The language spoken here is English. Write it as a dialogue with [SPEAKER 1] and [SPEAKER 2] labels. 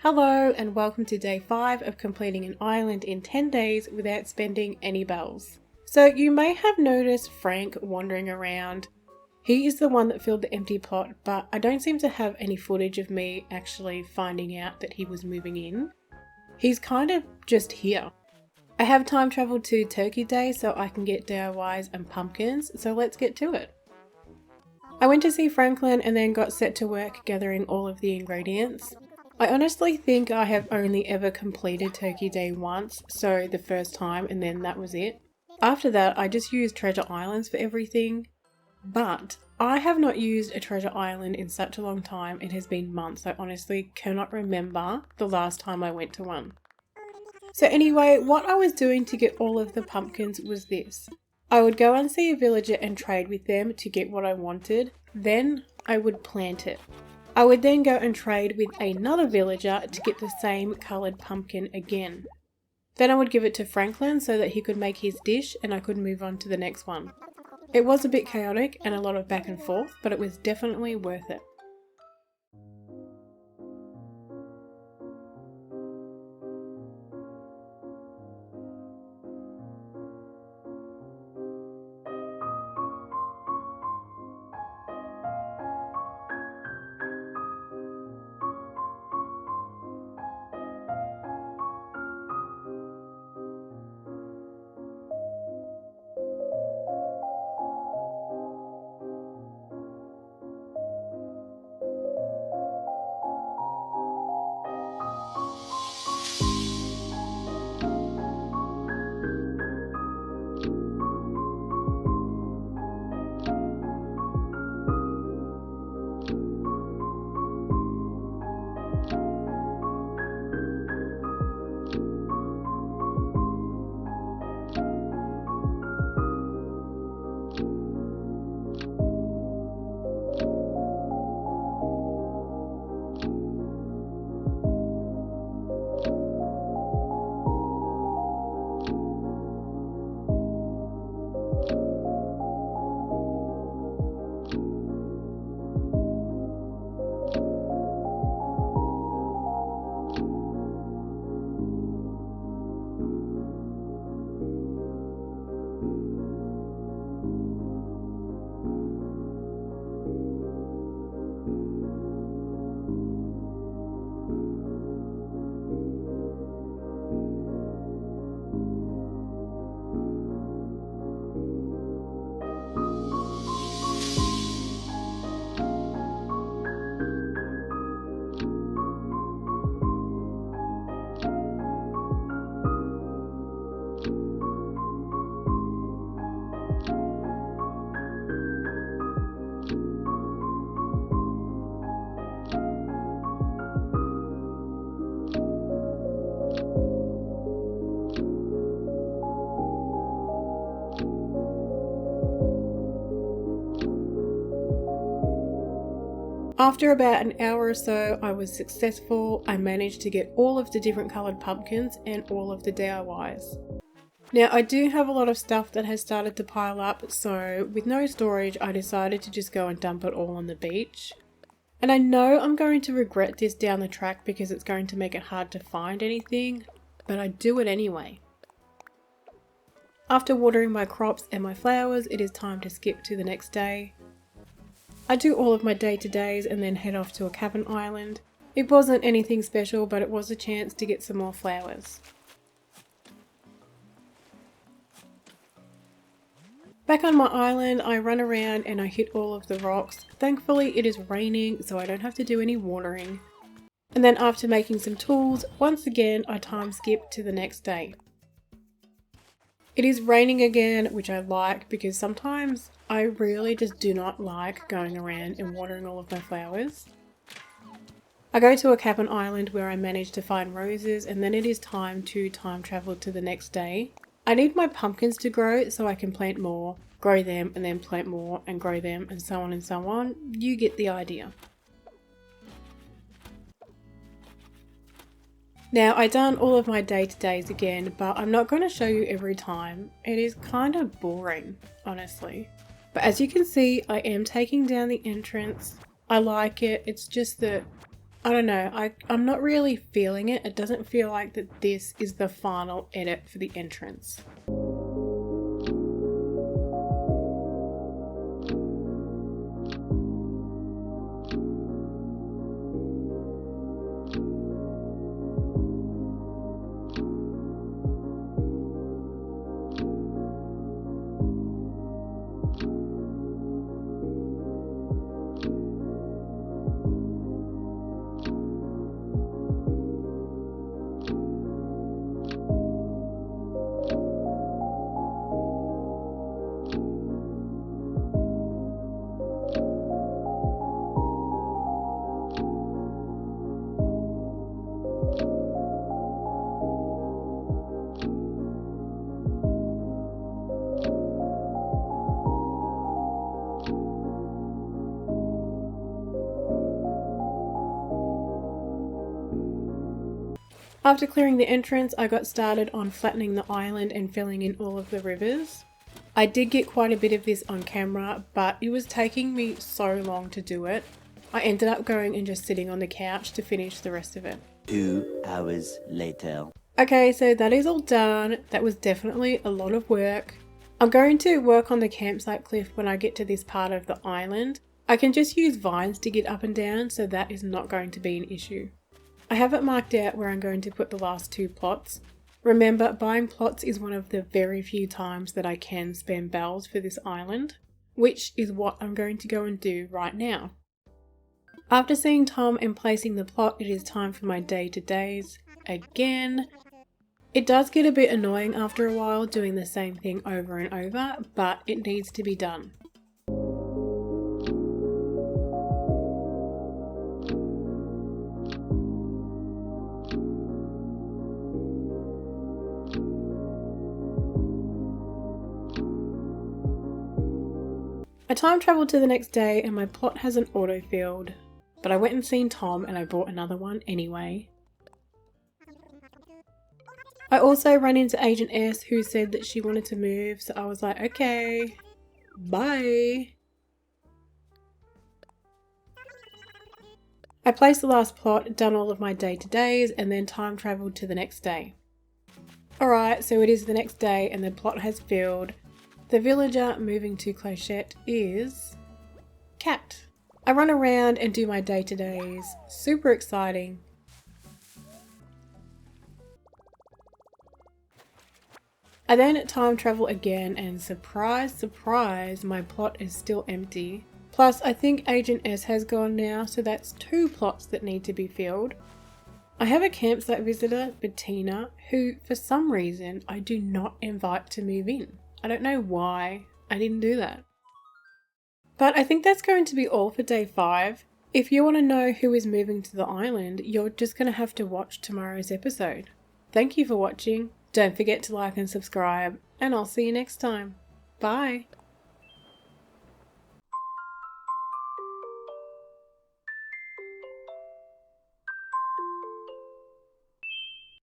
[SPEAKER 1] Hello and welcome to day 5 of completing an island in 10 days without spending any bells. So you may have noticed Frank wandering around. He is the one that filled the empty plot, but I don't seem to have any footage of me actually finding out that he was moving in. He's kind of just here. I have time traveled to Turkey Day so I can get DIYs and pumpkins, so let's get to it. I went to see Franklin and then got set to work gathering all of the ingredients. I honestly think I have only ever completed Turkey Day once, so the first time, and then that was it. After that, I just used treasure islands for everything, but I have not used a treasure island in such a long time. It has been months. I honestly cannot remember the last time I went to one. So anyway, what I was doing to get all of the pumpkins was this. I would go and see a villager and trade with them to get what I wanted, then I would plant it. I would then go and trade with another villager to get the same coloured pumpkin again. Then I would give it to Franklin so that he could make his dish and I could move on to the next one. It was a bit chaotic and a lot of back and forth, but it was definitely worth it. After about an hour or so, I was successful. I managed to get all of the different coloured pumpkins and all of the DIYs. Now, I do have a lot of stuff that has started to pile up, so with no storage, I decided to just go and dump it all on the beach. And I know I'm going to regret this down the track because it's going to make it hard to find anything, but I do it anyway. After watering my crops and my flowers, it is time to skip to the next day. I do all of my day-to-days and then head off to a cabin island. It wasn't anything special, but it was a chance to get some more flowers. Back on my island, I run around and I hit all of the rocks. Thankfully it is raining, so I don't have to do any watering. And then after making some tools, once again I time skip to the next day. It is raining again, which I like because sometimes I really just do not like going around and watering all of my flowers. I go to a cabin island where I manage to find roses, and then it is time to time travel to the next day. I need my pumpkins to grow so I can plant more, grow them, and then plant more and grow them, and so on and so on. You get the idea. Now, I've done all of my day-to-days again, but I'm not going to show you every time. It is kind of boring, honestly. But as you can see, I am taking down the entrance. I like it. It's just that I don't know, I'm not really feeling it. It doesn't feel like that this is the final edit for the entrance. After clearing the entrance, I got started on flattening the island and filling in all of the rivers. I did get quite a bit of this on camera, but it was taking me so long to do it. I ended up going and just sitting on the couch to finish the rest of it.
[SPEAKER 2] 2 hours later.
[SPEAKER 1] Okay, so that is all done. That was definitely a lot of work. I'm going to work on the campsite cliff when I get to this part of the island. I can just use vines to get up and down, so that is not going to be an issue. I have it marked out where I'm going to put the last 2 plots. Remember, buying plots is one of the very few times that I can spend bells for this island, which is what I'm going to go and do right now. After seeing Tom and placing the plot, it is time for my day-to-days again. It does get a bit annoying after a while doing the same thing over and over, but it needs to be done. I time travelled to the next day and my plot has an auto-filled, but I went and seen Tom and I bought another one anyway. I also ran into Agent S who said that she wanted to move, so I was like, okay, bye. I placed the last plot, done all of my day-to-days, and then time travelled to the next day. Alright, so it is the next day and the plot has filled. The villager moving to Clochette is Cat. I run around and do my day-to-days. Super exciting. I then time travel again and surprise, surprise, my plot is still empty. Plus, I think Agent S has gone now, so that's 2 plots that need to be filled. I have a campsite visitor, Bettina, who for some reason I do not invite to move in. I don't know why I didn't do that. But I think that's going to be all for day 5. If you want to know who is moving to the island, you're just going to have to watch tomorrow's episode. Thank you for watching. Don't forget to like and subscribe, and I'll see you next time. Bye!